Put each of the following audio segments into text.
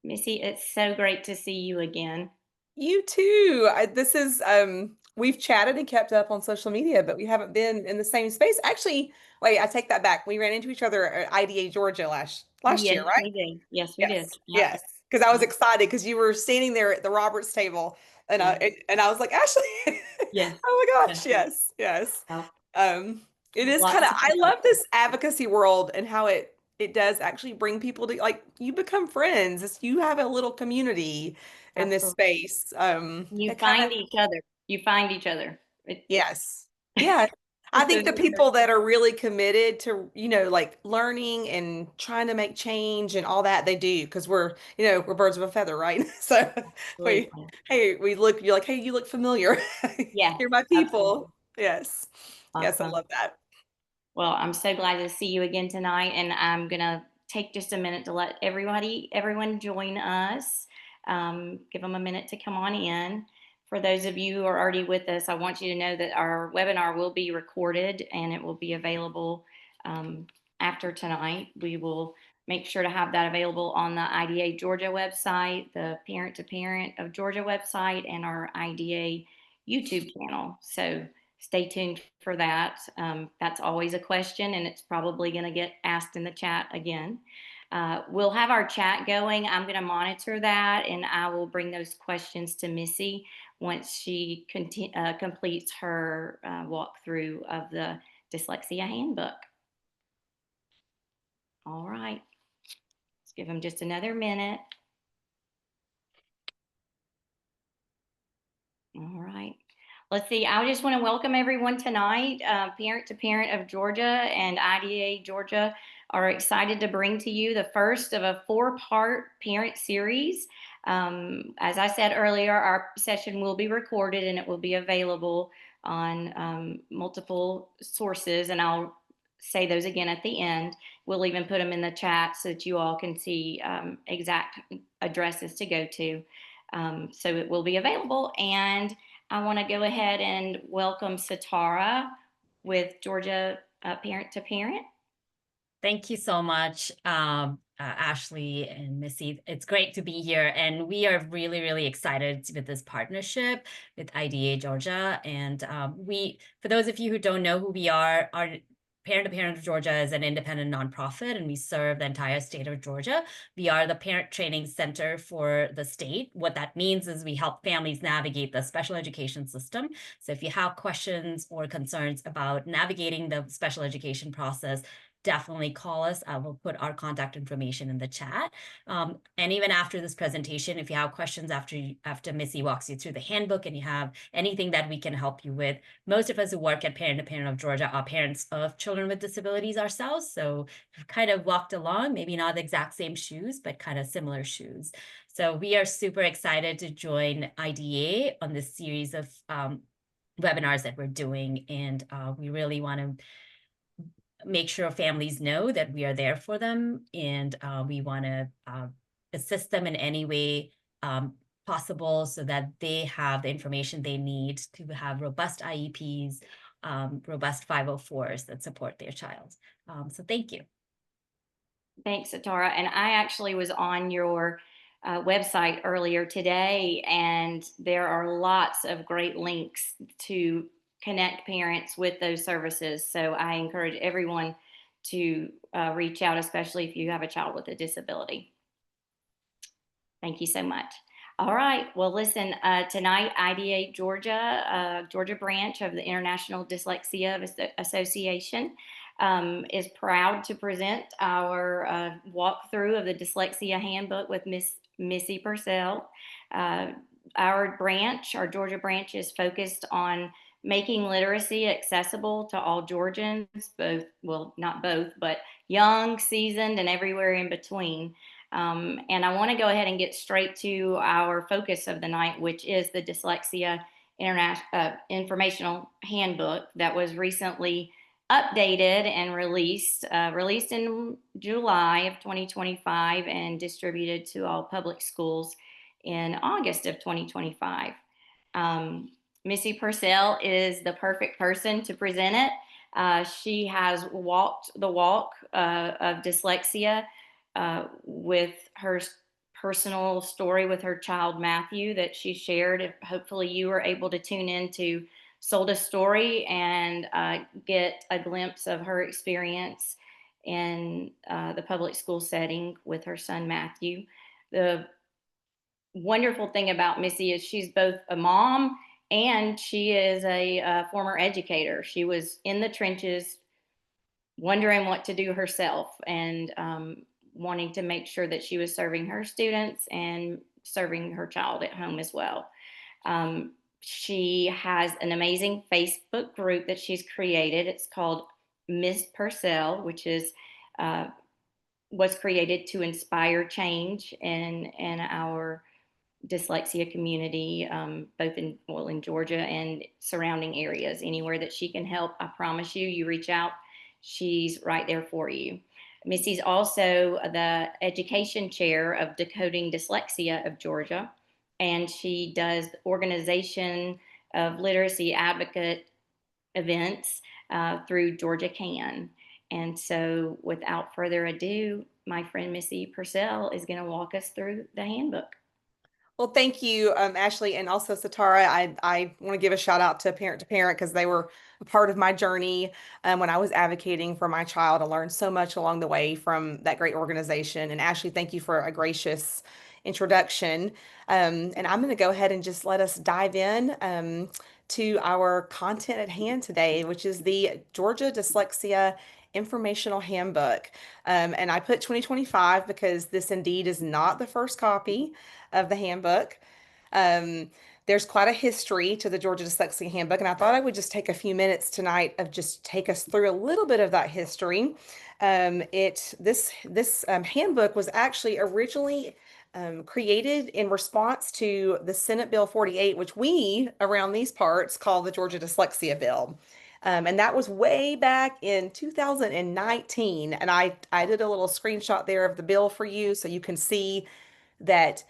Missy, it's so great to see you again. You too. This is we've chatted and kept up on social media, but we haven't been in the same space. Actually, wait, I take that back. We ran into each other at IDA Georgia last Yes, year, right? we did. Yes, we did. Yes. Yep. Yes. Because I was Yep. excited because you were standing there at the Roberts table and I Yes. and I was like, Ashley, Yes. oh my Yes. gosh, yes, yes. Well, Um, it is kind lots of of I fun. love this advocacy world and how it does actually bring people to like you become friends. You have a little community in this Absolutely. space. You It kind of find each other. You find each other. yes. Yeah. I It's think the a people that are really committed to, like learning and trying to make change and all that they do because we're birds of a feather, right? So we absolutely. hey, you're like, hey, you look familiar. Yes, You're my absolutely. people. Yes. Yes, I Awesome. love that. Well, I'm so glad to see you again tonight, and I'm gonna take just a minute to let everyone join us. Give them a minute to come on in. For those of you who are already with us, I want you to know that our webinar will be recorded and it will be available um, after tonight. We will make sure to have that available on the IDA Georgia website, the Parent to Parent of Georgia website, and our IDA YouTube channel. So stay tuned for that. That's always a question, and it's probably going to get asked in the chat again. We'll have our chat going. I'm going to monitor that, and I will bring those questions to Missy once she completes her walkthrough of the Dyslexia Handbook. All right, let's give them just another minute. All right. Let's see. I just want to welcome everyone tonight. Parent to Parent of Georgia and IDA Georgia are excited to bring to you the first of a four-part parent series. As I said earlier, our session will be recorded and it will be available on multiple sources, and I'll say those again at the end. We'll even put them in the chat so that you all can see exact addresses to go to. So it will be available. And I want to go ahead and welcome Satara with Georgia Parent to Parent. Thank you so much, Ashley and Missy. It's great to be here. And we are really, really excited with this partnership with IDA Georgia. And for those of you who don't know who we are, our Parent to Parent of Georgia is an independent nonprofit, and we serve the entire state of Georgia. We are the parent training center for the state. What that means is we help families navigate the special education system. So if you have questions or concerns about navigating the special education process, definitely call us. I will put our contact information in the chat. And even after this presentation, if you have questions after Missy walks you through the handbook and you have anything that we can help you with, most of us who work at Parent to Parent of Georgia are parents of children with disabilities ourselves. So we've kind of walked along, maybe not the exact same shoes, but kind of similar shoes. So we are super excited to join IDA on this series of webinars that we're doing. And we really want to make sure families know that we are there for them, and we want to assist them in any way possible so that they have the information they need to have robust IEPs, robust 504s that support their child. So thank you. Thanks, Satara. And I actually was on your website earlier today, and there are lots of great links to connect parents with those services. So I encourage everyone to reach out, especially if you have a child with a disability. Thank you so much. All right. Well, listen, tonight, IDA Georgia, Georgia branch of the International Dyslexia Association, is proud to present our walkthrough of the Dyslexia Handbook with Missy Purcell. Our Georgia branch, is focused on making literacy accessible to all Georgians, both, well, not both, but young, seasoned, and everywhere in between. And I want to go ahead and get straight to our focus of the night, which is the Dyslexia Informational Handbook that was recently updated and released in July of 2025 and distributed to all public schools in August of 2025. Missy Purcell is the perfect person to present it. She has walked the walk of dyslexia with her personal story with her child Matthew that she shared. If hopefully you were able to tune in to Solda's story and get a glimpse of her experience in the public school setting with her son Matthew. The wonderful thing about Missy is she's both a mom and she is a former educator. She was in the trenches wondering what to do herself and wanting to make sure that she was serving her students and serving her child at home as well. She has an amazing Facebook group that she's created. It's called Miss Purcell, which is was created to inspire change in our dyslexia community, both in Georgia and surrounding areas. Anywhere that she can help, I promise you, you reach out, she's right there for you. Missy's also the education chair of Decoding Dyslexia of Georgia, and she does organization of literacy advocate events through Georgia Can. And so, without further ado, my friend Missy Purcell is going to walk us through the handbook. Well, thank you, Ashley, and also Satara. I want to give a shout out to Parent to Parent because they were a part of my journey when I was advocating for my child. I learned so much along the way from that great organization. And Ashley, thank you for a gracious introduction. And I'm going to go ahead and just let us dive in to our content at hand today, which is the Georgia Dyslexia Informational Handbook. And I put 2025 because this indeed is not the first copy of the handbook. There's quite a history to the Georgia Dyslexia Handbook, and I thought I would just take a few minutes tonight of just take us through a little bit of that history. This handbook was actually originally created in response to the Senate Bill 48, which we around these parts call the Georgia Dyslexia Bill. And that was way back in 2019. And I did a little screenshot there of the bill for you so you can see that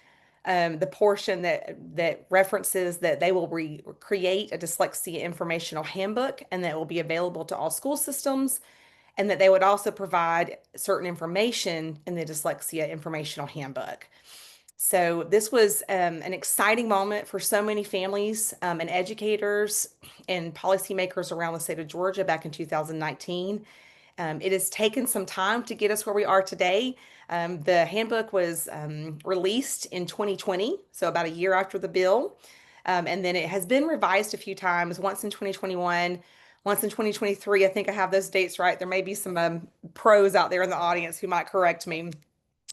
the portion that references that they will create a dyslexia informational handbook and that will be available to all school systems, and that they would also provide certain information in the dyslexia informational handbook. So this was an exciting moment for so many families and educators and policymakers around the state of Georgia back in 2019. It has taken some time to get us where we are today. The handbook was released in 2020, so about a year after the bill. And then it has been revised a few times, once in 2021, once in 2023. I think I have those dates right. There may be some pros out there in the audience who might correct me.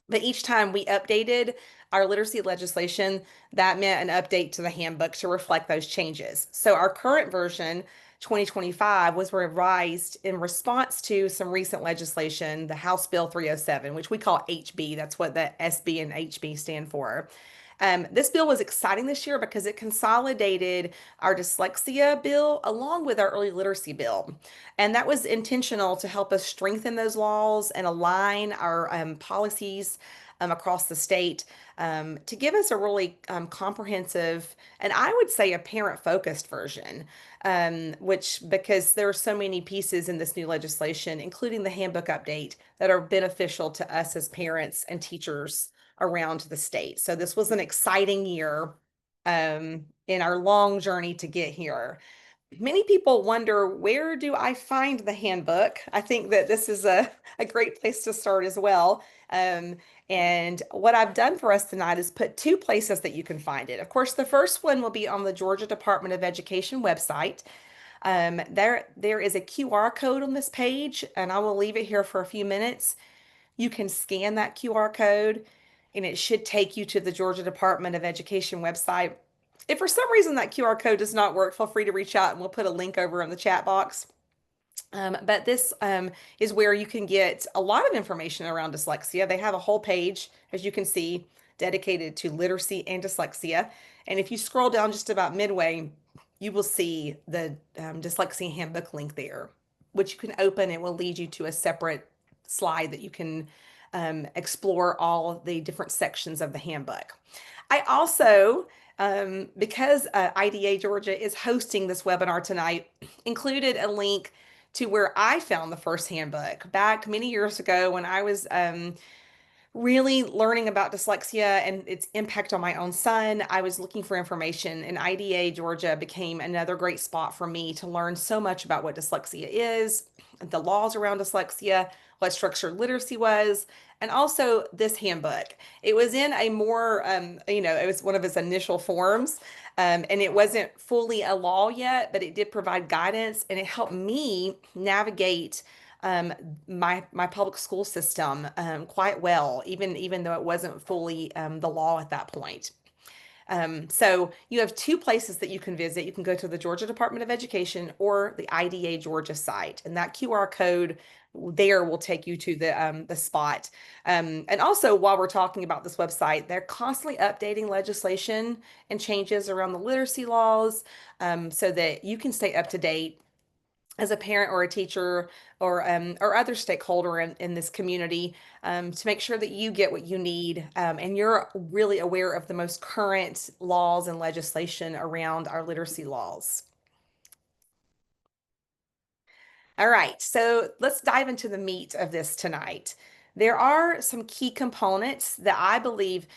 But each time we updated our literacy legislation, that meant an update to the handbook to reflect those changes. So our current version, 2025, was revised in response to some recent legislation, the House Bill 307, which we call HB. That's what the SB and HB stand for. This bill was exciting this year because it consolidated our dyslexia bill along with our early literacy bill. And that was intentional to help us strengthen those laws and align our policies across the state to give us a really comprehensive, and I would say a parent-focused version, because there are so many pieces in this new legislation, including the handbook update, that are beneficial to us as parents and teachers around the state. So this was an exciting year in our long journey to get here. Many people wonder, where do I find the handbook? I think that this is a great place to start as well. And what I've done for us tonight is put two places that you can find it. Of course, the first one will be on the Georgia Department of Education website. There is a QR code on this page, and I will leave it here for a few minutes. You can scan that QR code, and it should take you to the Georgia Department of Education website. If for some reason that QR code does not work, feel free to reach out and we'll put a link over in the chat box. But this is where you can get a lot of information around dyslexia. They have a whole page, as you can see, dedicated to literacy and dyslexia. And if you scroll down just about midway, you will see the dyslexia handbook link there, which you can open. It will lead you to a separate slide that you can explore all the different sections of the handbook. I also, because IDA Georgia is hosting this webinar tonight, included a link to where I found the first handbook back many years ago when I was really learning about dyslexia and its impact on my own son, I was looking for information, and IDA Georgia became another great spot for me to learn so much about what dyslexia is, the laws around dyslexia, what structured literacy was, and also this handbook. It was in a more, it was one of its initial forms, and it wasn't fully a law yet, but it did provide guidance, and it helped me navigate um, my public school system quite well, even though it wasn't fully the law at that point. So you have two places that you can visit. You can go to the Georgia Department of Education or the IDA Georgia site, and that QR code there will take you to the spot. And also, while we're talking about this website, they're constantly updating legislation and changes around the literacy laws, so that you can stay up to date as a parent or a teacher or other stakeholder in this community, to make sure that you get what you need, and you're really aware of the most current laws and legislation around our literacy laws. All right, so let's dive into the meat of this tonight. There are some key components that I believe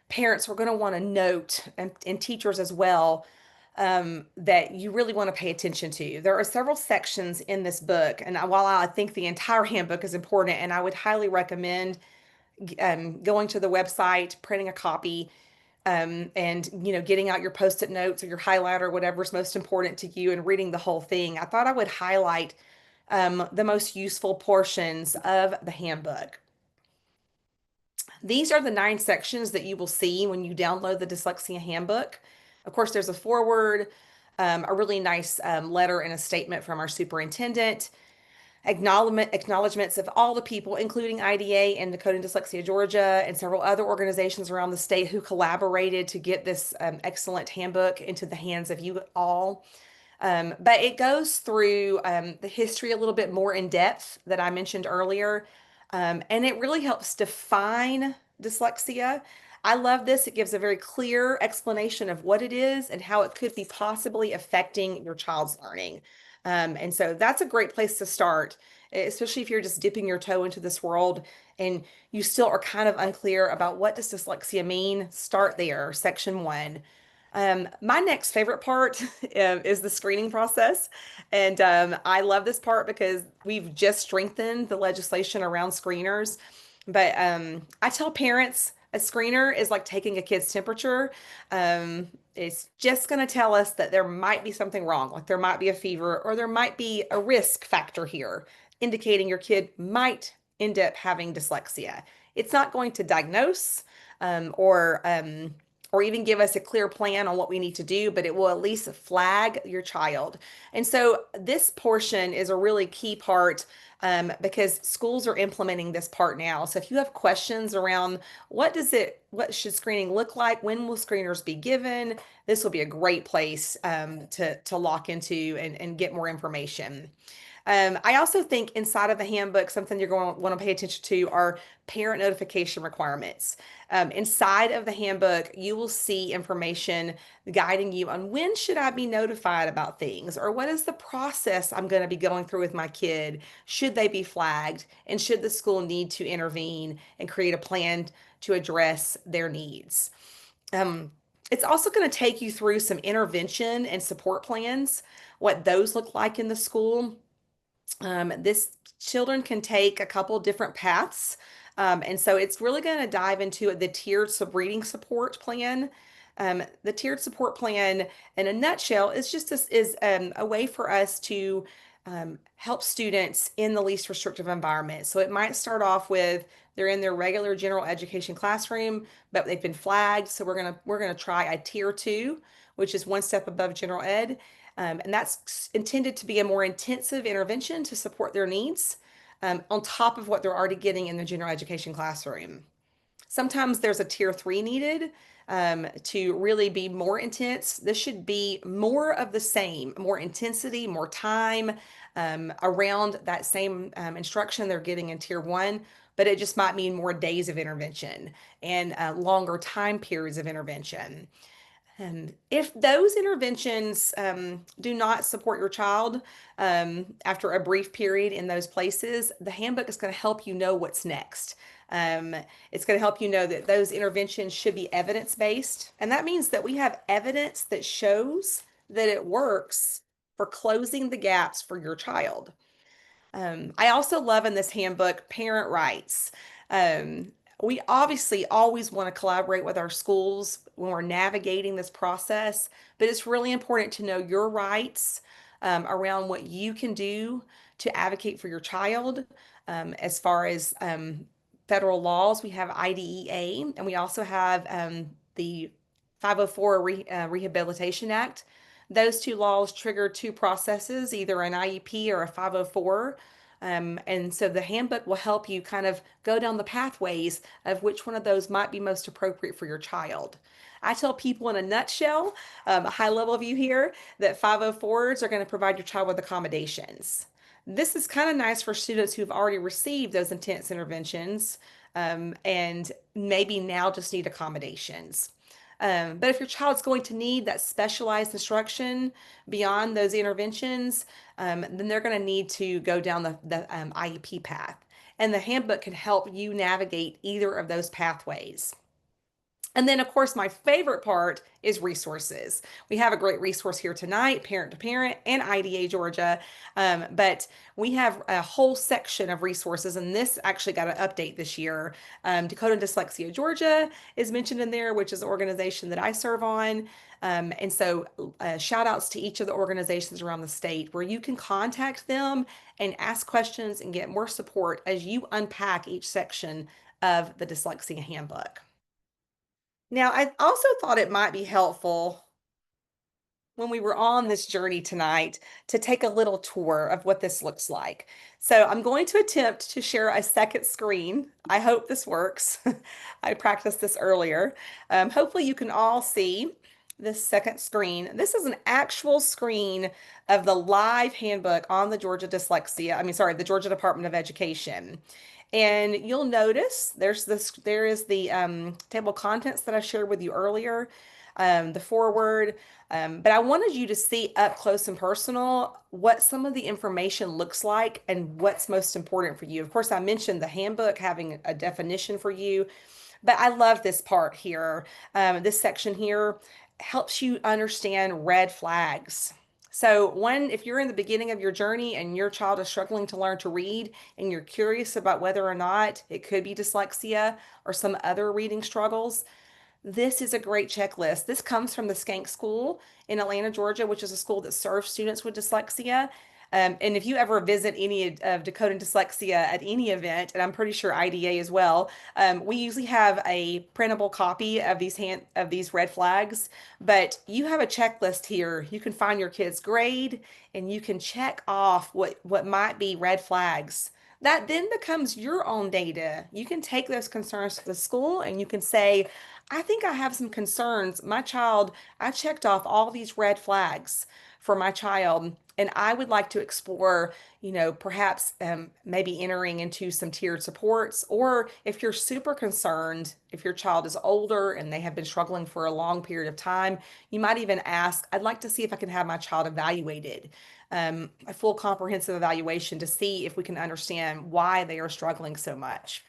parents are going to want to note, and teachers as well, that you really want to pay attention to. There are several sections in this book, and while I think the entire handbook is important, and I would highly recommend going to the website, printing a copy, and getting out your post-it notes or your highlighter, whatever's most important to you, and reading the whole thing. I thought I would highlight the most useful portions of the handbook. These are the 9 sections that you will see when you download the Dyslexia Handbook. Of course, there's a foreword, a really nice letter and a statement from our superintendent, acknowledgments of all the people, including IDA and Decoding Dyslexia Georgia and several other organizations around the state who collaborated to get this excellent handbook into the hands of you all. But it goes through the history a little bit more in depth that I mentioned earlier. And it really helps define dyslexia. I love this. It gives a very clear explanation of what it is and how it could be possibly affecting your child's learning. And so that's a great place to start, especially if you're just dipping your toe into this world and you still are kind of unclear about what does dyslexia mean. Start there, section 1. My next favorite part is the screening process. And I love this part because we've just strengthened the legislation around screeners. But I tell parents a screener is like taking a kid's temperature. It's just going to tell us that there might be something wrong, like there might be a fever or there might be a risk factor here, indicating your kid might end up having dyslexia. It's not going to diagnose or even give us a clear plan on what we need to do, but it will at least flag your child. And so this portion is a really key part, because schools are implementing this part now. So if you have questions around what should screening look like, when will screeners be given, this will be a great place to lock into and get more information. I also think inside of the handbook, something you're going to want to pay attention to are parent notification requirements. Inside of the handbook, you will see information guiding you on when should I be notified about things, or what is the process I'm going to be going through with my kid? Should they be flagged? And should the school need to intervene and create a plan to address their needs? It's also going to take you through some intervention and support plans, what those look like in the school. This children can take a couple different paths. And so it's really going to dive into the tiered reading support plan. The tiered support plan, in a nutshell, is just a way for us to help students in the least restrictive environment. So it might start off with they're in their regular general education classroom, but they've been flagged. So we're gonna try a tier 2, which is one step above general ed. And that's intended to be a more intensive intervention to support their needs, on top of what they're already getting in the general education classroom. Sometimes there's a tier 3 needed to really be more intense. This should be more of the same, more intensity, more time around that same instruction they're getting in tier 1, but it just might mean more days of intervention and longer time periods of intervention. If those interventions do not support your child after a brief period in those places, the handbook is going to help you know what's next. It's going to help you know that those interventions should be evidence-based. And that means that we have evidence that shows that it works for closing the gaps for your child. I also love in this handbook parent rights. We obviously always want to collaborate with our schools when we're navigating this process, but it's really important to know your rights around what you can do to advocate for your child. As far as federal laws, we have IDEA, and we also have the 504 Rehabilitation Act. Those two laws trigger two processes, either an IEP or a 504. And so the handbook will help you kind of go down the pathways of which one of those might be most appropriate for your child. I tell people in a nutshell, a high level view here, that 504s are going to provide your child with accommodations. This is kind of nice for students who've already received those intense interventions and maybe now just need accommodations. But if your child's going to need that specialized instruction beyond those interventions, then they're going to need to go down the IEP path. And the handbook can help you navigate either of those pathways. And then, of course, my favorite part is resources. We have a great resource here tonight, Parent to Parent and IDA Georgia. But we have a whole section of resources, and this actually got an update this year. Decoding Dyslexia Georgia is mentioned in there, which is an organization that I serve on. And so shout outs to each of the organizations around the state where you can contact them and ask questions and get more support as you unpack each section of the Dyslexia Handbook. Now, I also thought it might be helpful when we were on this journey tonight to take a little tour of what this looks like. So I'm going to attempt to share a second screen. I hope this works. I practiced this earlier. Hopefully you can all see this second screen. This is an actual screen of the live handbook on the Georgia the Georgia Department of Education. And you'll notice there is the table of contents that I shared with you earlier, the foreword. But I wanted you to see up close and personal what some of the information looks like and what's most important for you. Of course, I mentioned the handbook having a definition for you, but I love this part here. This section here helps you understand red flags. So if you're in the beginning of your journey and your child is struggling to learn to read and you're curious about whether or not it could be dyslexia or some other reading struggles, this is a great checklist. This comes from the Skank School in Atlanta, Georgia, which is a school that serves students with dyslexia. And if you ever visit any of Decoding Dyslexia at any event, and I'm pretty sure IDA as well, we usually have a printable copy of these red flags. But you have a checklist here. You can find your kid's grade, and you can check off what might be red flags. That then becomes your own data. You can take those concerns to the school, and you can say, I think I have some concerns. I checked off all these red flags for my child, and I would like to explore, perhaps maybe entering into some tiered supports. Or if you're super concerned, if your child is older and they have been struggling for a long period of time, you might even ask, I'd like to see if I can have my child evaluated, a full comprehensive evaluation to see if we can understand why they are struggling so much.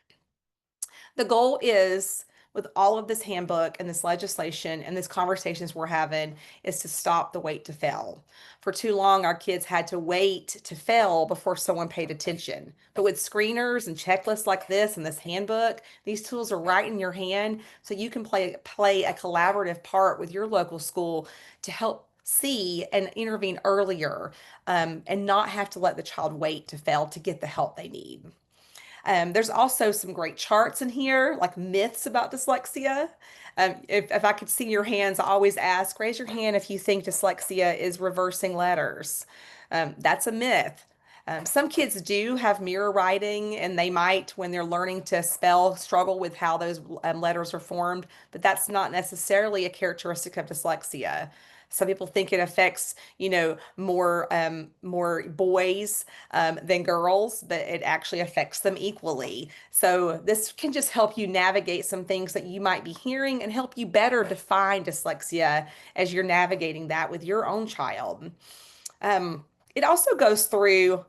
The goal is, with all of this handbook and this legislation and these conversations we're having, is to stop the wait to fail. For too long, our kids had to wait to fail before someone paid attention. But with screeners and checklists like this and this handbook, these tools are right in your hand, so you can play a collaborative part with your local school to help see and intervene earlier, and not have to let the child wait to fail to get the help they need. There's also some great charts in here, like myths about dyslexia. If I could see your hands, I always ask, raise your hand if you think dyslexia is reversing letters. That's a myth. Some kids do have mirror writing, and they might, when they're learning to spell, struggle with how those letters are formed, but that's not necessarily a characteristic of dyslexia. Some people think it affects, more boys than girls, but it actually affects them equally. So this can just help you navigate some things that you might be hearing and help you better define dyslexia as you're navigating that with your own child. It also goes through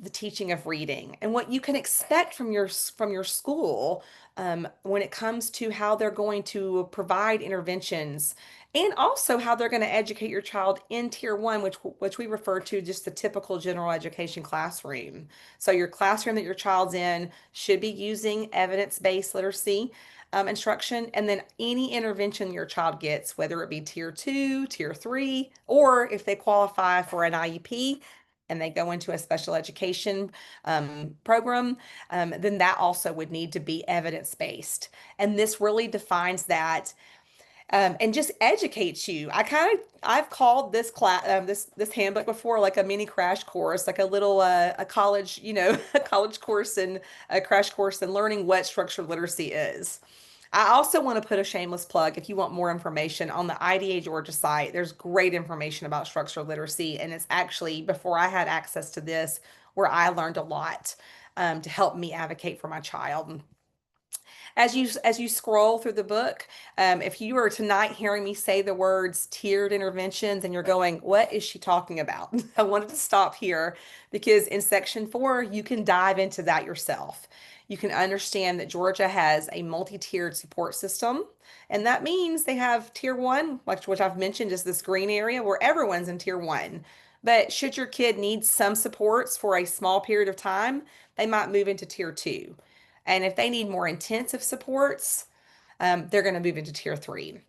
the teaching of reading and what you can expect from your school when it comes to how they're going to provide interventions, and also how they're going to educate your child in tier one, which we refer to just the typical general education classroom. So your classroom that your child's in should be using evidence-based literacy instruction, and then any intervention your child gets, whether it be tier two, tier three, or if they qualify for an IEP and they go into a special education program, then that also would need to be evidence-based. And this really defines that and just educates you. I've called this class this handbook before like a mini crash course, like a little a college, a college course and a crash course in learning what structured literacy is. I also want to put a shameless plug if you want more information on the IDA Georgia site. There's great information about structural literacy, and it's actually before I had access to this where I learned a lot to help me advocate for my child. As you scroll through the book, if you are tonight hearing me say the words tiered interventions and you're going, what is she talking about? I wanted to stop here because in section 4, you can dive into that yourself. You can understand that Georgia has a multi-tiered support system. And that means they have tier one, which I've mentioned is this green area where everyone's in tier one. But should your kid need some supports for a small period of time, they might move into tier two. And if they need more intensive supports, they're going to move into tier three.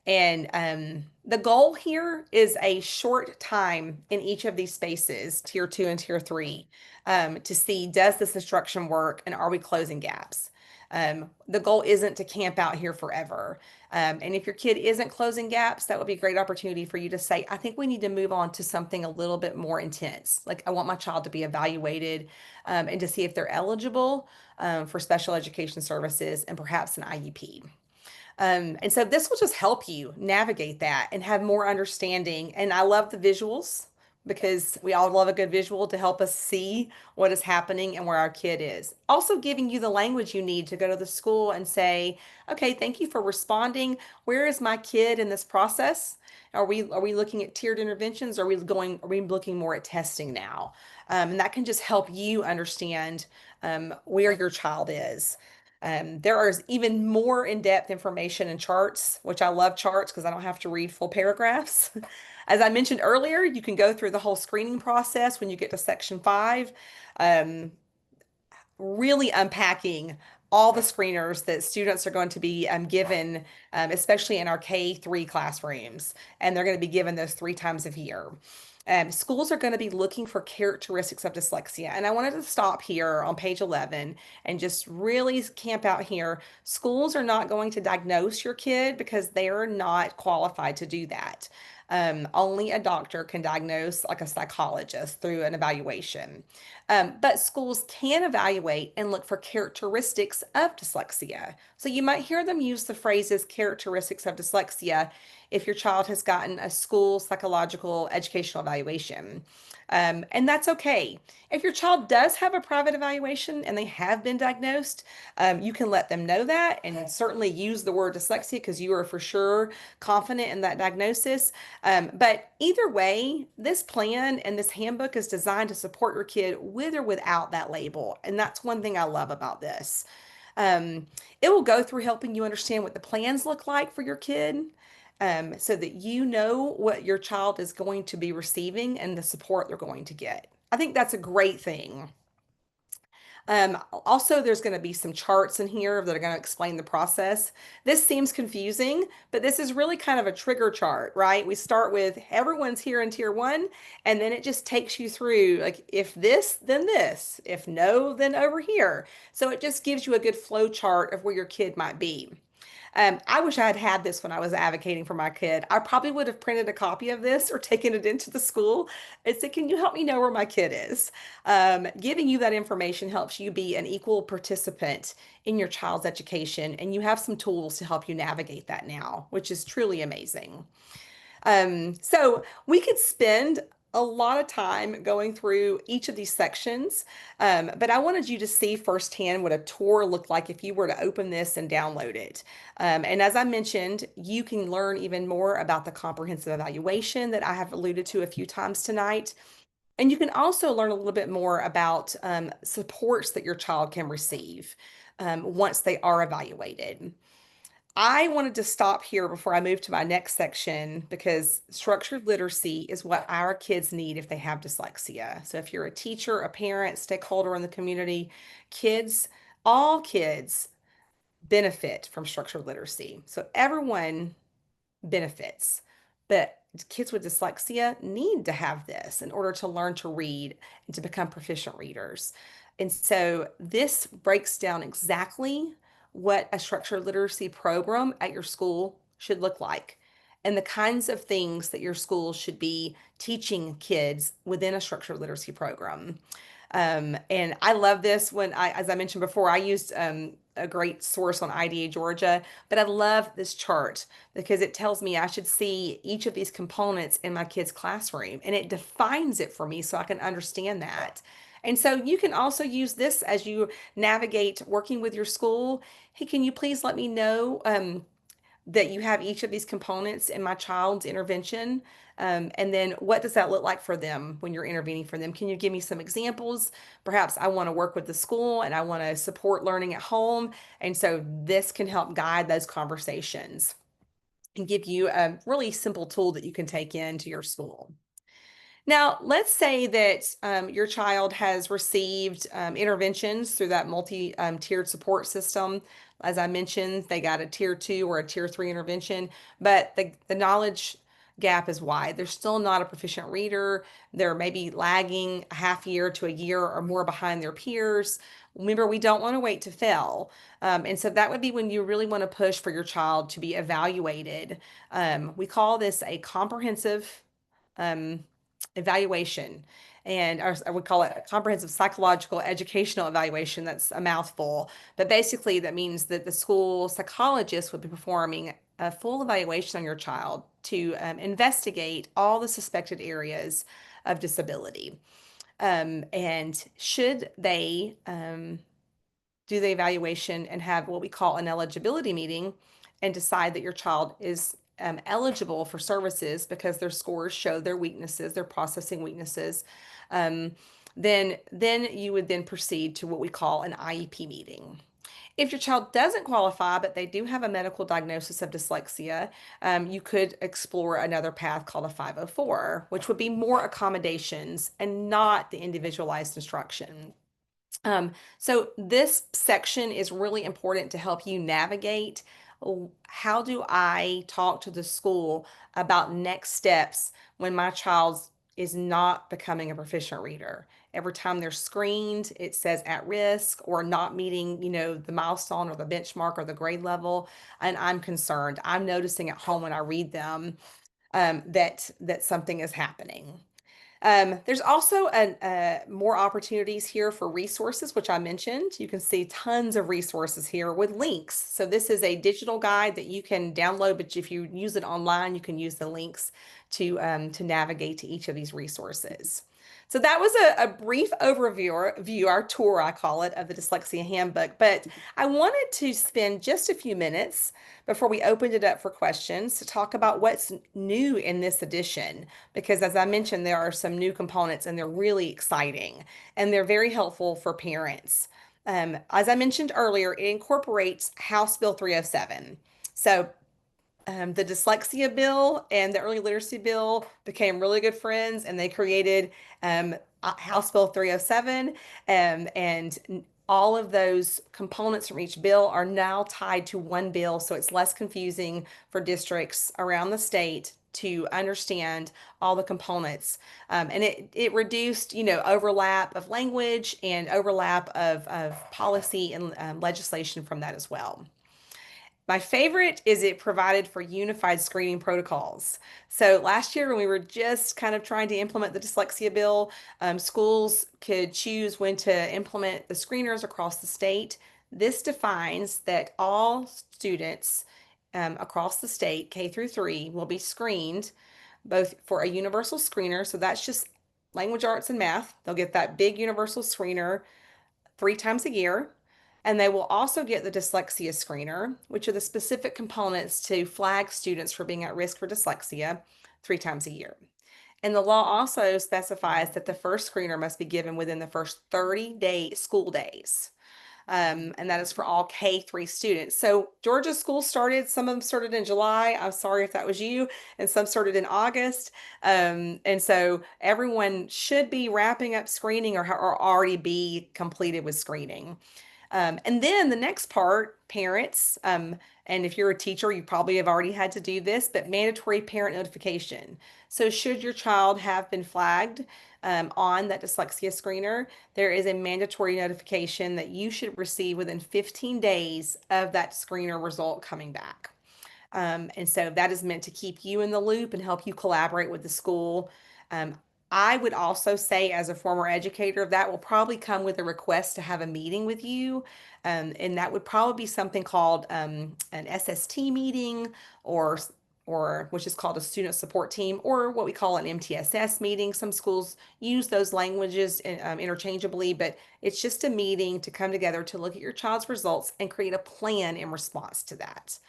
And the goal here is a short time in each of these spaces, tier two and tier three, to see does this instruction work and are we closing gaps? The goal isn't to camp out here forever. And if your kid isn't closing gaps, that would be a great opportunity for you to say, I think we need to move on to something a little bit more intense. Like I want my child to be evaluated and to see if they're eligible for special education services and perhaps an IEP. And so this will just help you navigate that and have more understanding. And I love the visuals because we all love a good visual to help us see what is happening and where our kid is. Also giving you the language you need to go to the school and say, okay, thank you for responding. Where is my kid in this process? Are we looking at tiered interventions? Or are we looking more at testing now? And that can just help you understand where your child is. There is even more in-depth information and charts, which I love charts because I don't have to read full paragraphs. As I mentioned earlier, you can go through the whole screening process when you get to section 5, really unpacking all the screeners that students are going to be given, especially in our K-3 classrooms, and they're going to be given those 3 times a year. Schools are going to be looking for characteristics of dyslexia. And I wanted to stop here on page 11 and just really camp out here. Schools are not going to diagnose your kid because they are not qualified to do that. Only a doctor can diagnose, like a psychologist, through an evaluation. But schools can evaluate and look for characteristics of dyslexia. So you might hear them use the phrases characteristics of dyslexia if your child has gotten a school psychological educational evaluation. And that's okay. If your child does have a private evaluation and they have been diagnosed, you can let them know that and certainly use the word dyslexia because you are for sure confident in that diagnosis. But either way, this plan and this handbook is designed to support your kid with or without that label. And that's one thing I love about this. It will go through helping you understand what the plans look like for your kid so that you know what your child is going to be receiving and the support they're going to get. I think that's a great thing. Also, there's going to be some charts in here that are going to explain the process. This seems confusing, but this is really kind of a trigger chart, right? We start with everyone's here in tier one, and then it just takes you through like, if this, then this, if no, then over here. So it just gives you a good flow chart of where your kid might be. I wish I had had this when I was advocating for my kid. I probably would have printed a copy of this or taken it into the school and said, can you help me know where my kid is? Giving you that information helps you be an equal participant in your child's education, and you have some tools to help you navigate that now, which is truly amazing. So we could spend a lot of time going through each of these sections, but I wanted you to see firsthand what a tour looked like if you were to open this and download it. And as I mentioned, you can learn even more about the comprehensive evaluation that I have alluded to a few times tonight. And you can also learn a little bit more about supports that your child can receive once they are evaluated. I wanted to stop here before I move to my next section because structured literacy is what our kids need if they have dyslexia. So if you're a teacher, a parent, stakeholder in the community, kids, all kids benefit from structured literacy. So everyone benefits. But kids with dyslexia need to have this in order to learn to read and to become proficient readers. And so this breaks down exactly what a structured literacy program at your school should look like and the kinds of things that your school should be teaching kids within a structured literacy program. And I love this when as I mentioned before, I used a great source on IDA Georgia, but I love this chart because it tells me I should see each of these components in my kid's classroom and it defines it for me so I can understand that. And so you can also use this as you navigate working with your school. Hey, can you please let me know that you have each of these components in my child's intervention? And then what does that look like for them when you're intervening for them? Can you give me some examples? Perhaps I want to work with the school and I want to support learning at home. And so this can help guide those conversations and give you a really simple tool that you can take into your school. Now, let's say that your child has received interventions through that multi-tiered support system. As I mentioned, they got a tier 2 or a tier 3 intervention, but the knowledge gap is wide. They're still not a proficient reader. They're maybe lagging a half year to a year or more behind their peers. Remember, we don't want to wait to fail. And so that would be when you really want to push for your child to be evaluated. We call this a comprehensive um, evaluation. And I would call it a comprehensive psychological educational evaluation. That's a mouthful. But basically, that means that the school psychologist would be performing a full evaluation on your child to investigate all the suspected areas of disability. And should they do the evaluation and have what we call an eligibility meeting and decide that your child is eligible for services because their scores show their weaknesses, their processing weaknesses, um, then you would then proceed to what we call an IEP meeting. If your child doesn't qualify, but they do have a medical diagnosis of dyslexia, you could explore another path called a 504, which would be more accommodations and not the individualized instruction. So this section is really important to help you navigate how do I talk to the school about next steps when my child is not becoming a proficient reader. Every time they're screened, it says at risk or not meeting, the milestone or the benchmark or the grade level, and I'm concerned. I'm noticing at home when I read them that something is happening. There's also more opportunities here for resources, which I mentioned. You can see tons of resources here with links. So this is a digital guide that you can download, but if you use it online, you can use the links to navigate to each of these resources. So that was a brief overview, our tour, I call it, of the Dyslexia Handbook. But I wanted to spend just a few minutes before we opened it up for questions to talk about what's new in this edition. Because as I mentioned, there are some new components and they're really exciting and they're very helpful for parents. As I mentioned earlier, it incorporates House Bill 307. So the dyslexia bill and the early literacy bill became really good friends and they created House Bill 307 and all of those components from each bill are now tied to one bill, so it's less confusing for districts around the state to understand all the components. And it reduced, overlap of language and overlap of policy and legislation from that as well. My favorite is it provided for unified screening protocols. So last year when we were just kind of trying to implement the dyslexia bill, schools could choose when to implement the screeners across the state. This defines that all students across the state, K through 3, will be screened both for a universal screener. So that's just language arts and math. They'll get that big universal screener 3 times a year. And they will also get the dyslexia screener, which are the specific components to flag students for being at risk for dyslexia 3 times a year. And the law also specifies that the first screener must be given within the first 30 school days. And that is for all K-3 students. So Georgia schools started, some of them started in July. I'm sorry if that was you, and some started in August. And so everyone should be wrapping up screening or already be completed with screening. And then the next part, parents, and if you're a teacher, you probably have already had to do this, but mandatory parent notification. So should your child have been flagged on that dyslexia screener, there is a mandatory notification that you should receive within 15 days of that screener result coming back. And so that is meant to keep you in the loop and help you collaborate with the school. Um, I would also say, as a former educator, that will probably come with a request to have a meeting with you. And that would probably be something called an SST meeting or which is called a student support team, or what we call an MTSS meeting. Some schools use those languages interchangeably, but it's just a meeting to come together to look at your child's results and create a plan in response to that.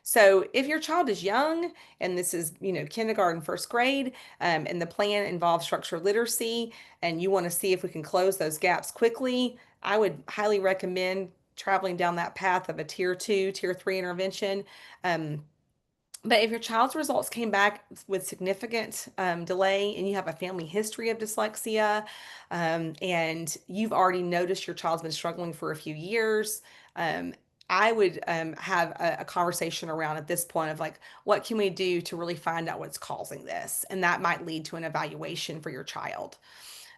So if your child is young and this is, kindergarten, first grade, and the plan involves structured literacy, and you want to see if we can close those gaps quickly, I would highly recommend traveling down that path of a tier 2, tier 3 intervention. But if your child's results came back with significant delay and you have a family history of dyslexia, and you've already noticed your child's been struggling for a few years, I would have a conversation around at this point of like, what can we do to really find out what's causing this? And that might lead to an evaluation for your child.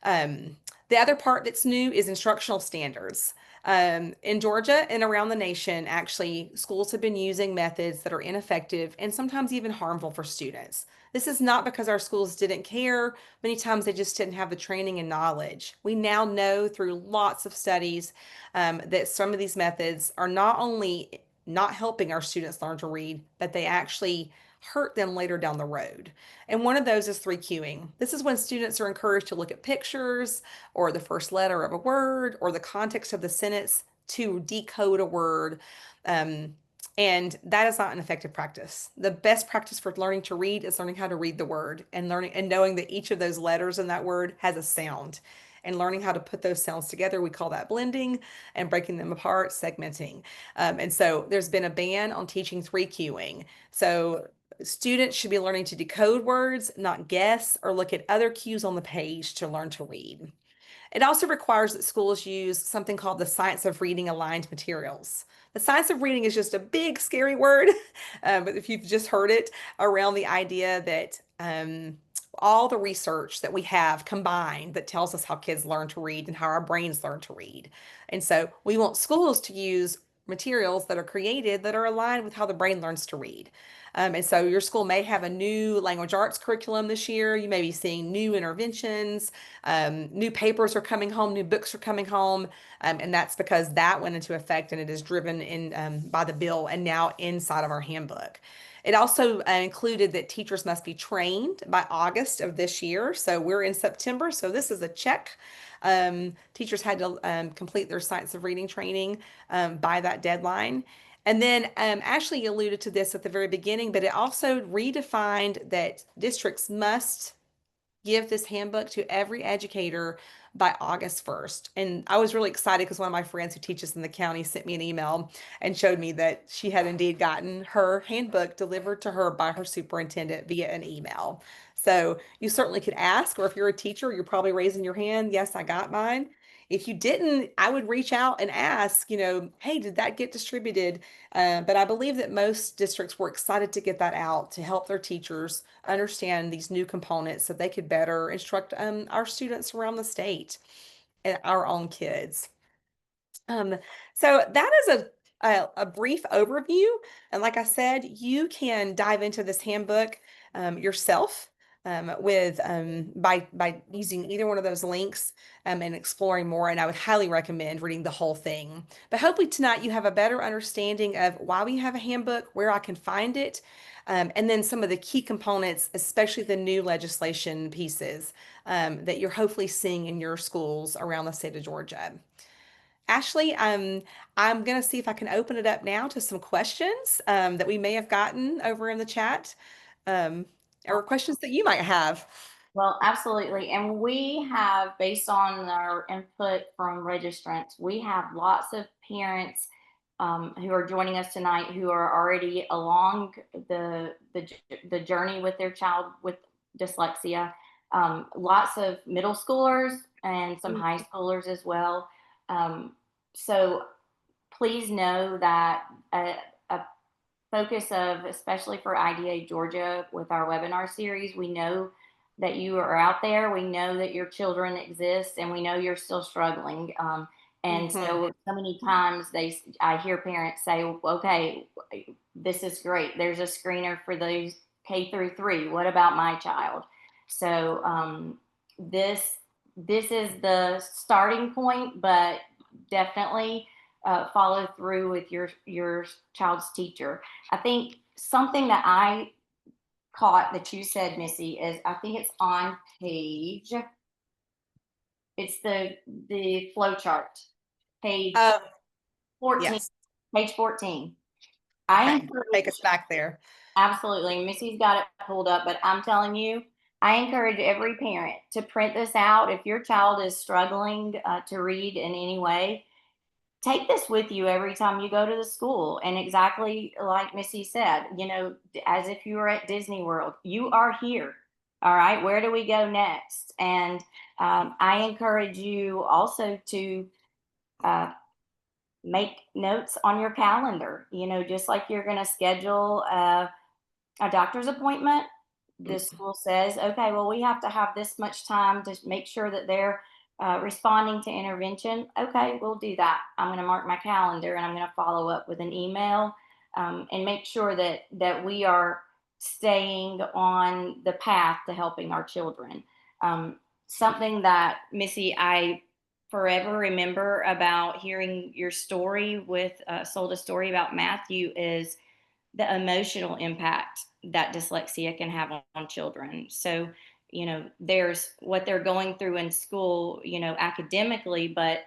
Um, the other part that's new is instructional standards. In Georgia and around the nation, actually, schools have been using methods that are ineffective and sometimes even harmful for students. This is not because our schools didn't care. Many times they just didn't have the training and knowledge. We now know through lots of studies that some of these methods are not only not helping our students learn to read, but they actually hurt them later down the road. And one of those is 3Qing. This is when students are encouraged to look at pictures or the first letter of a word or the context of the sentence to decode a word. And that is not an effective practice. The best practice for learning to read is learning how to read the word and learning and knowing that each of those letters in that word has a sound. And learning how to put those sounds together, we call that blending, and breaking them apart, segmenting. And so there's been a ban on teaching 3Qing. So students should be learning to decode words, not guess or look at other cues on the page to learn to read. It also requires that schools use something called the science of reading aligned materials. The science of reading is just a big, scary word, but if you've just heard it, around the idea that all the research that we have combined that tells us how kids learn to read and how our brains learn to read. And so we want schools to use materials that are created that are aligned with how the brain learns to read. And so your school may have a new language arts curriculum this year. You may be seeing new interventions. New papers are coming home, new books are coming home, and that's because that went into effect and it is driven in by the bill and now inside of our handbook. It also included that teachers must be trained by August of this year. So we're in September, so this is a check. Teachers had to complete their science of reading training by that deadline. And then Ashley alluded to this at the very beginning, but it also redefined that districts must give this handbook to every educator by August 1st. And I was really excited because one of my friends who teaches in the county sent me an email and showed me that she had indeed gotten her handbook delivered to her by her superintendent via an email. So you certainly could ask, or if you're a teacher, you're probably raising your hand. Yes, I got mine. If you didn't, I would reach out and ask, hey, did that get distributed? But I believe that most districts were excited to get that out to help their teachers understand these new components so they could better instruct our students around the state and our own kids. Um, so that is a brief overview. And like I said, you can dive into this handbook yourself by using either one of those links and exploring more. And I would highly recommend reading the whole thing. But hopefully tonight you have a better understanding of why we have a handbook, where I can find it, and then some of the key components, especially the new legislation pieces that you're hopefully seeing in your schools around the state of Georgia. Ashley, I'm going to see if I can open it up now to some questions that we may have gotten over in the chat. Um, or questions that you might have. Well, absolutely. And we have, based on our input from registrants, we have lots of parents who are joining us tonight who are already along the journey with their child with dyslexia. Lots of middle schoolers and some high schoolers as well. Um, so please know that a focus of, especially for IDA Georgia with our webinar series, we know that you are out there. We know that your children exist, and we know you're still struggling. And so many times I hear parents say, "Okay, this is great. There's a screener for those K through 3. What about my child?" So this this is the starting point, but definitely follow through with your child's teacher. I think something that I caught that you said, Missy, is I think it's on page. It's the flow chart, page Oh, 14. yes. Page 14. I Okay. Take encourage us back there. absolutely. Missy's got it pulled up, but I'm telling you, I encourage every parent to print this out. If your child is struggling to read in any way, take this with you every time you go to the school. And exactly like Missy said, as if you were at Disney World, you are here. All right, where do we go next? And I encourage you also to uh, make notes on your calendar, just like you're going to schedule a doctor's appointment. The school says, okay, well, we have to have this much time to make sure that they're responding to intervention. Okay, we'll do that. I'm going to mark my calendar and I'm going to follow up with an email and make sure that we are staying on the path to helping our children. Something that, Missy, I forever remember about hearing your story with Sold a Story about Matthew is the emotional impact that dyslexia can have on children. So, there's what they're going through in school, academically, but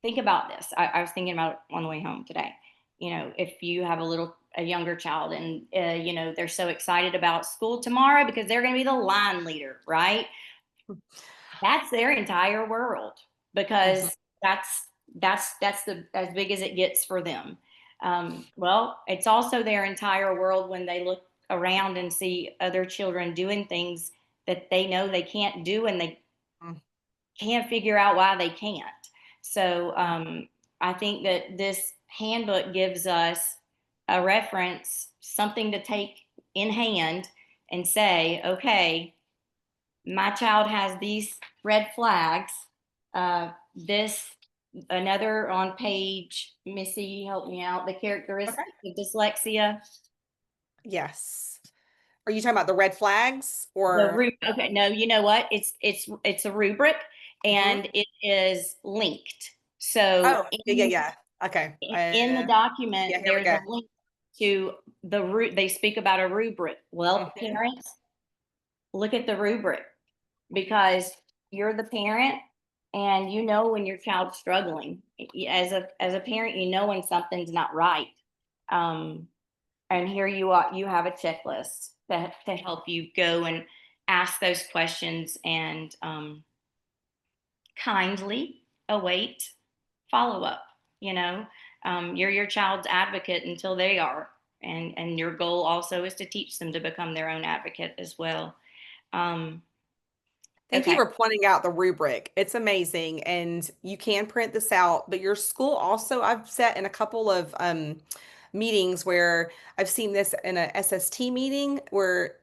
think about this. I was thinking about it on the way home today. If you have a younger child and, they're so excited about school tomorrow because they're going to be the line leader, right? That's their entire world because that's the as big as it gets for them. Well, it's also their entire world when they look around and see other children doing things that they know they can't do, and they can't figure out why they can't. So I think that this handbook gives us a reference, something to take in hand and say, okay, my child has these red flags. This another on page, Missy, help me out. The characteristics of dyslexia. Yes. Are you talking about the red flags or? Okay, no, you know what? It's a rubric Mhm. and it is linked. So Oh, yeah, yeah, yeah. Okay. in the document, Yeah, here we there's go. a link to they speak about a rubric. Well, Mhm. parents, look at the rubric because you're the parent and you know when your child's struggling. As a parent, you know when something's not right. Um, and here you are, you have a checklist to help you go and ask those questions and kindly await follow up. You know, you're your child's advocate until they are, and your goal also is to teach them to become their own advocate as well. Um, Thank you okay. for pointing out the rubric. It's amazing. And you can print this out, but your school also, I've sat in a couple of meetings where I've seen this in a SST meeting where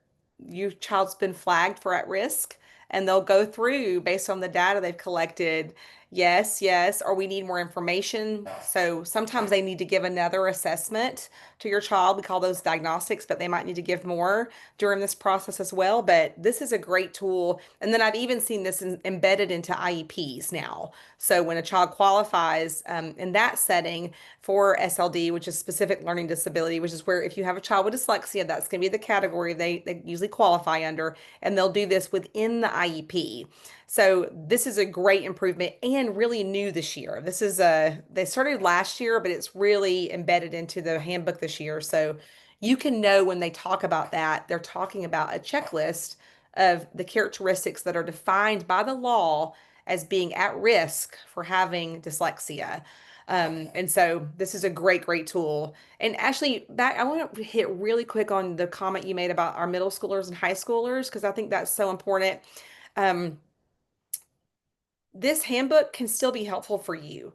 your child's been flagged for at risk, and they'll go through based on the data they've collected. Yes, yes, or we need more information. So sometimes they need to give another assessment to your child. We call those diagnostics, but they might need to give more during this process as well. But this is a great tool. And then I've even seen this embedded into IEPs now. So when a child qualifies in that setting for SLD, which is specific learning disability, which is where if you have a child with dyslexia, that's going to be the category they usually qualify under, and they'll do this within the IEP. So this is a great improvement and really new this year. They started last year, but it's really embedded into the handbook this year. So you can know when they talk about that, they're talking about a checklist of the characteristics that are defined by the law as being at risk for having dyslexia. And so this is a great, great tool. And Ashley, back, I want to hit really quick on the comment you made about our middle schoolers and high schoolers, because I think that's so important. Um, this handbook can still be helpful for you.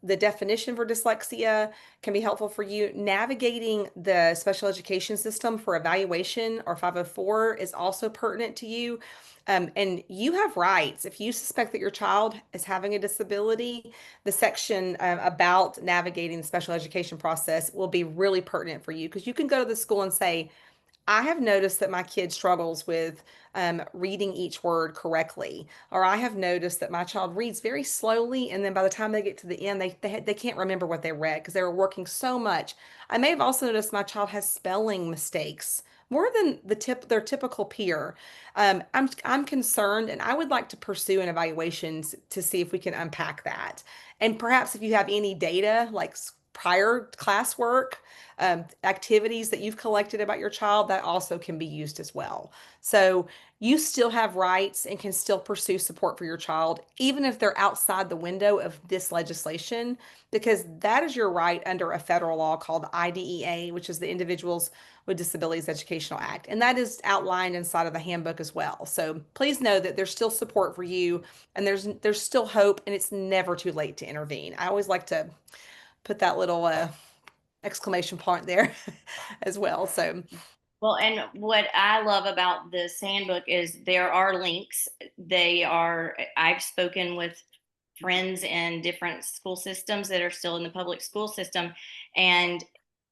The definition for dyslexia can be helpful for you. Navigating the special education system for evaluation or 504 is also pertinent to you. And you have rights. If you suspect that your child is having a disability, the section about navigating the special education process will be really pertinent for you, because you can go to the school and say, I have noticed that my kid struggles with reading each word correctly, or I have noticed that my child reads very slowly, and then by the time they get to the end, they can't remember what they read because they were working so much. I may have also noticed my child has spelling mistakes more than their typical peer. I'm concerned, and I would like to pursue an evaluation to see if we can unpack that, and perhaps if you have any data like prior classwork, activities that you've collected about your child, that also can be used as well. So you still have rights and can still pursue support for your child, even if they're outside the window of this legislation, because that is your right under a federal law called IDEA, which is the Individuals with Disabilities Educational Act. And that is outlined inside of the handbook as well. So please know that there's still support for you, and there's still hope, and it's never too late to intervene. I always like to put that little exclamation point there as well. So, Well, and what I love about this handbook is there are links. I've spoken with friends in different school systems that are still in the public school system. And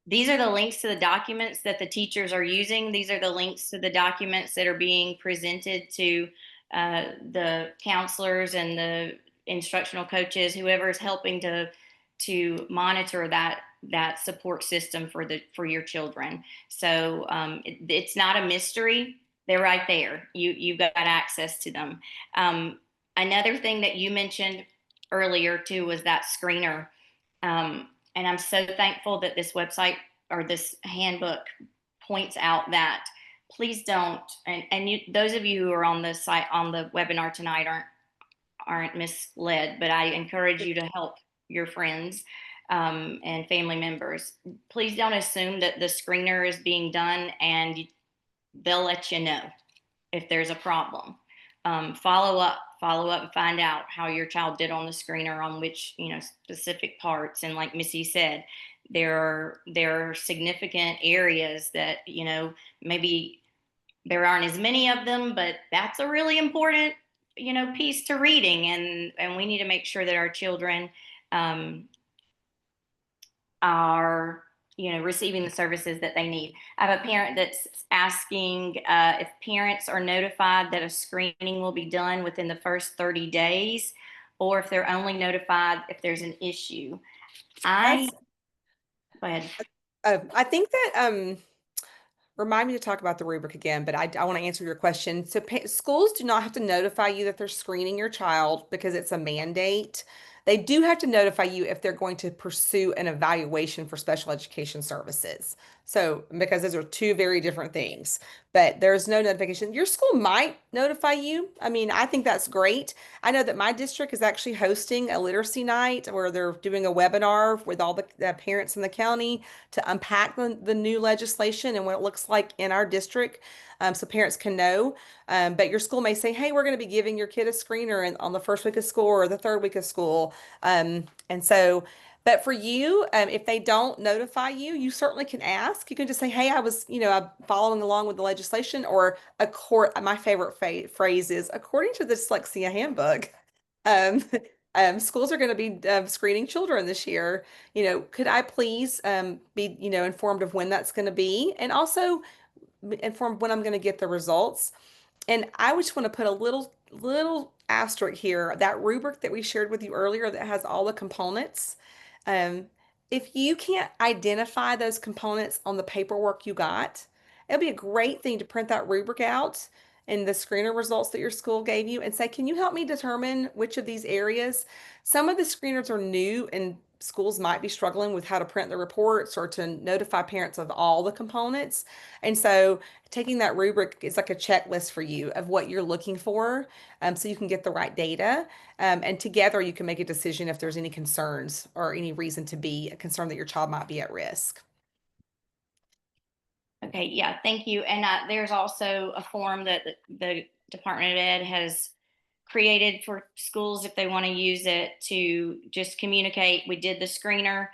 these are the links to the documents that the teachers are using. These are the links to the documents that are being presented to the counselors and the instructional coaches, whoever is helping to monitor that support system for your children. So it's not a mystery. They're right there. You've got access to them. Another thing that you mentioned earlier too was that screener. And I'm so thankful that this website or this handbook points out that please don't, and those of you who are on the site on the webinar tonight aren't misled, but I encourage you to help your friends and family members. Please don't assume that the screener is being done and they'll let you know if there's a problem. Follow up and find out how your child did on the screener on which, specific parts. And like Missy said, there are significant areas that, maybe there aren't as many of them, but that's a really important, piece to reading. And we need to make sure that our children are receiving the services that they need. I have a parent that's asking if parents are notified that a screening will be done within the first 30 days, or if they're only notified if there's an issue. that's, Go ahead. I think that, remind me to talk about the rubric again, but I want to answer your question. So schools do not have to notify you that they're screening your child because it's a mandate. They do have to notify you if they're going to pursue an evaluation for special education services. So, because those are two very different things, but there's no notification. Your school might notify you. I mean, I think that's great. I know that my district is actually hosting a literacy night where they're doing a webinar with all the parents in the county to unpack the new legislation and what it looks like in our district, so parents can know. But your school may say, hey, we're going to be giving your kid a screener on the first week of school or the third week of school. And so, but for you, if they don't notify you, you certainly can ask. You can just say, hey, I was, I'm following along with the legislation, or my favorite phrase is according to the Dyslexia Handbook. Um, schools are going to be screening children this year. Could I please be, informed of when that's going to be, and also informed when I'm going to get the results? And I just want to put a little asterisk here. That rubric that we shared with you earlier that has all the components. Um, if you can't identify those components on the paperwork you got, it'll be a great thing to print that rubric out and the screener results that your school gave you and say, can you help me determine which of these areas? Some of the screeners are new and schools might be struggling with how to print the reports or to notify parents of all the components. And so taking that rubric is like a checklist for you of what you're looking for, so you can get the right data. And together you can make a decision if there's any concerns or any reason to be concerned that your child might be at risk. Okay, yeah, thank you. And there's also a form that the Department of Ed has created for schools if they want to use it to just communicate. We did the screener.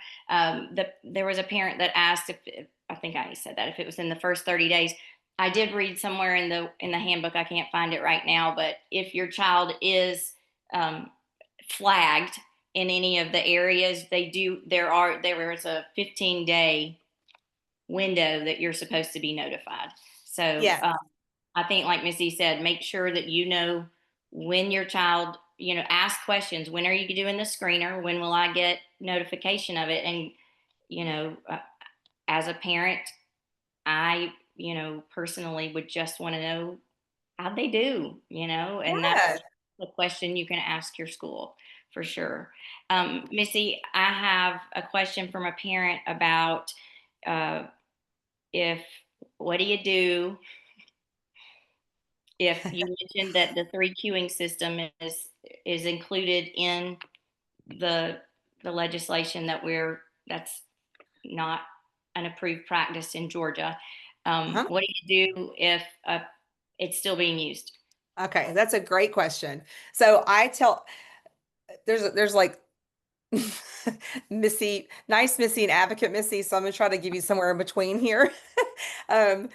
There was a parent that asked if I think I said that if it was in the first 30 days. I did read somewhere in the handbook. I can't find it right now, but if your child is flagged in any of the areas, there is a 15-day window that you're supposed to be notified. So Yeah. I think, like Missy said, make sure that you know when your child, ask questions. When are you doing the screener? When will I get notification of it? And, as a parent, I, personally would just want to know how they do, and that's Yeah. the question you can ask your school for sure. Missy, I have a question from a parent about uh, if what do you do if you mentioned that the three queuing system is included in the legislation that's not an approved practice in Georgia. Uh-huh. What do you do if it's still being used? Okay, that's a great question. So I tell there's like Missy, nice Missy and advocate Missy. So I'm gonna try to give you somewhere in between here. um,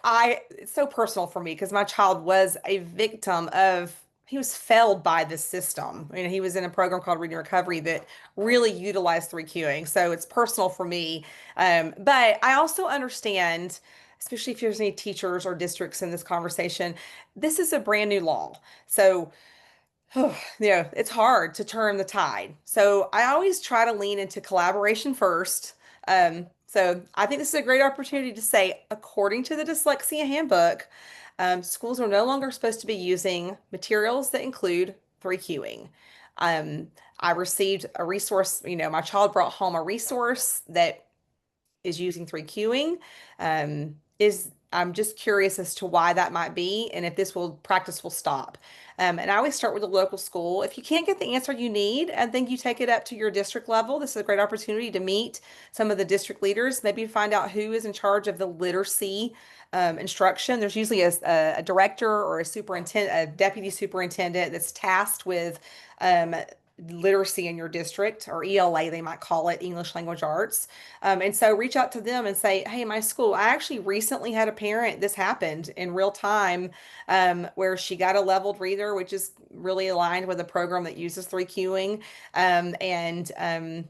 it's so personal for me because my child was a victim of, he was failed by the system. He was in a program called Reading Recovery that really utilized three queuing. So it's personal for me. But I also understand, especially if there's any teachers or districts in this conversation, this is a brand new law. So it's hard to turn the tide. So I always try to lean into collaboration first. So I think this is a great opportunity to say, according to the Dyslexia Handbook, schools are no longer supposed to be using materials that include three queuing. Um, I received a resource, my child brought home a resource that is using three queuing. Is I'm just curious as to why that might be and if this will practice will stop. And I always start with the local school. If you can't get the answer you need, I think you take it up to your district level. This is a great opportunity to meet some of the district leaders, maybe find out who is in charge of the literacy instruction. There's usually a director or a superintendent, a deputy superintendent that's tasked with um, literacy in your district, or ELA, they might call it, English Language Arts. And so reach out to them and say, hey, my school, I actually recently had a parent, this happened in real time, where she got a leveled reader, which is really aligned with a program that uses three queuing. The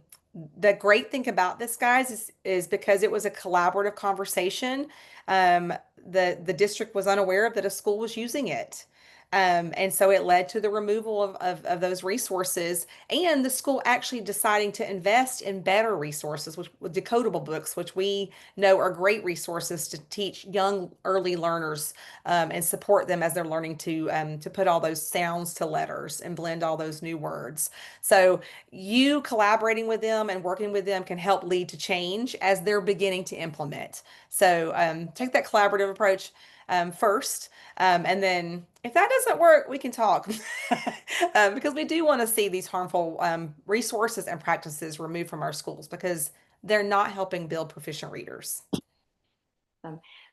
great thing about this, guys, is because it was a collaborative conversation. The district was unaware that a school was using it. And so it led to the removal of those resources and the school actually deciding to invest in better resources, which with decodable books, which we know are great resources to teach young early learners and support them as they're learning to put all those sounds to letters and blend all those new words. So you collaborating with them and working with them can help lead to change as they're beginning to implement. So take that collaborative approach first. And then if that doesn't work, we can talk because we do want to see these harmful resources and practices removed from our schools because they're not helping build proficient readers.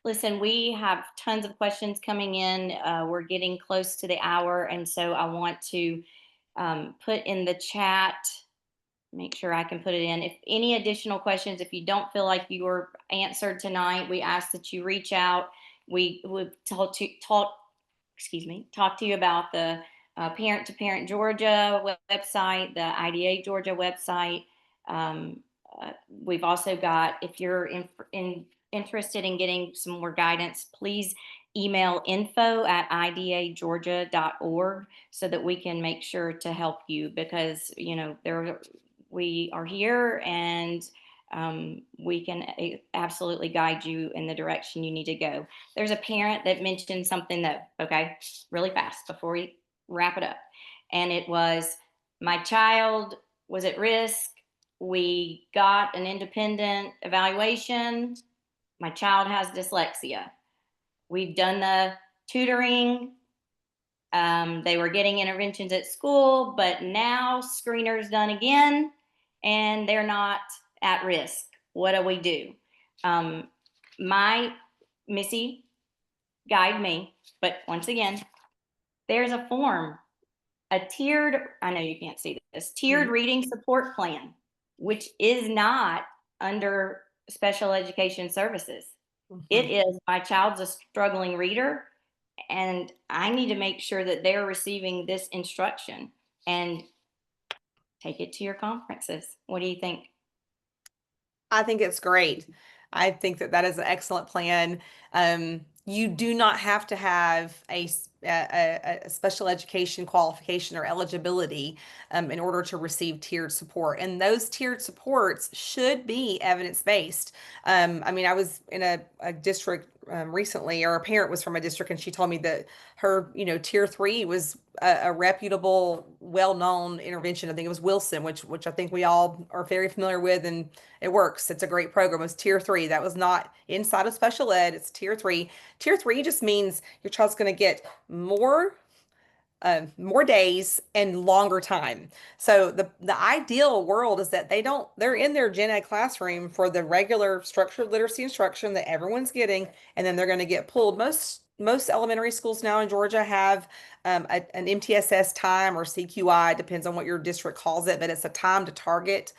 Listen, we have tons of questions coming in. We're getting close to the hour, and so I want to put in the chat, make sure I can put it in. If any additional questions, if you don't feel like you were answered tonight, we ask that you reach out. We would talk to you about the Parent to Parent Georgia website, the IDA Georgia website. We've also got, if you're interested in getting some more guidance, please email info@idageorgia.org so that we can make sure to help you because, we are here and we can absolutely guide you in the direction you need to go. There's a parent that mentioned something that, okay, really fast before we wrap it up. And it was, my child was at risk we got an independent evaluation. My child has dyslexia. We've done the tutoring. They were getting interventions at school, but now screener's done again and they're not at risk. What do we do? My Missy guide me, but once again, there's a form, a tiered, I know you can't see this, tiered reading support plan, which is not under special education services. It is, my child's a struggling reader, and I need to make sure that they're receiving this instruction and take it to your conferences. What do you think? I think it's great. I think that that is an excellent plan. You do not have to have a special education qualification or eligibility in order to receive tiered support. And those tiered supports should be evidence-based. I mean, I was in a district recently, or a parent was from a district, and she told me that her, tier 3 was a reputable, well-known intervention. I think it was Wilson, which I think we all are very familiar with, and it works. It's a great program. It was tier 3. That was not inside of special ed. It's tier 3. Tier 3 just means your child's going to get more days and longer time. So the ideal world is that they're in their gen ed classroom for the regular structured literacy instruction that everyone's getting, and then they're going to get pulled. Most elementary schools now in Georgia have an MTSS time, or CQI, depends on what your district calls it, but it's a time to target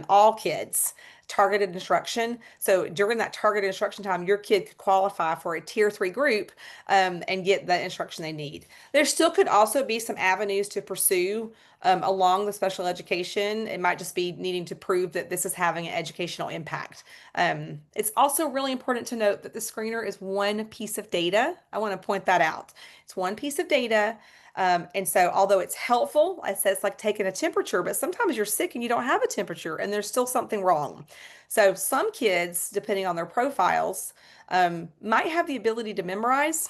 all kids, targeted instruction. So during that targeted instruction time, your kid could qualify for a tier 3 group and get the instruction they need. There still could also be some avenues to pursue along the special education. It might just be needing to prove that this is having an educational impact. It's also really important to note that the screener is one piece of data. I want to point that out. It's one piece of data. And so although it's helpful, I said it's like taking a temperature, but sometimes you're sick and you don't have a temperature and there's still something wrong. So some kids, depending on their profiles, might have the ability to memorize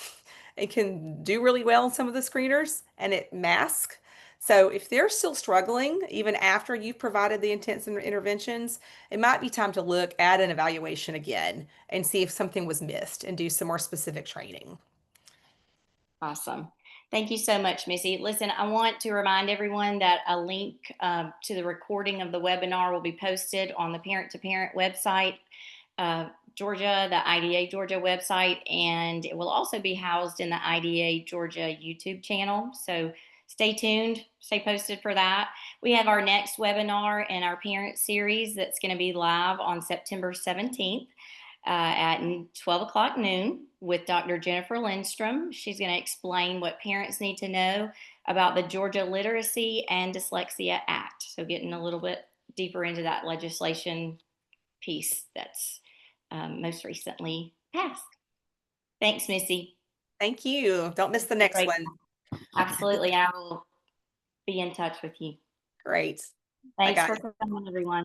and can do really well in some of the screeners, and it masks. So if they're still struggling, even after you've provided the intensive interventions, it might be time to look at an evaluation again and see if something was missed and do some more specific training. Awesome. Thank you so much, Missy. Listen, I want to remind everyone that a link to the recording of the webinar will be posted on the Parent to Parent website, Georgia, the IDA Georgia website, and it will also be housed in the IDA Georgia YouTube channel. So stay tuned, stay posted for that. We have our next webinar in our parent series that's going to be live on September 17th. At 12 o'clock noon with Dr. Jennifer Lindstrom. She's going to explain what parents need to know about the Georgia Literacy and Dyslexia Act. So getting a little bit deeper into that legislation piece that's most recently passed. Thanks, Missy. Thank you. Don't miss the next Great. one. Absolutely. I will be in touch with you. Great. Thanks Bye, for guys. coming, everyone.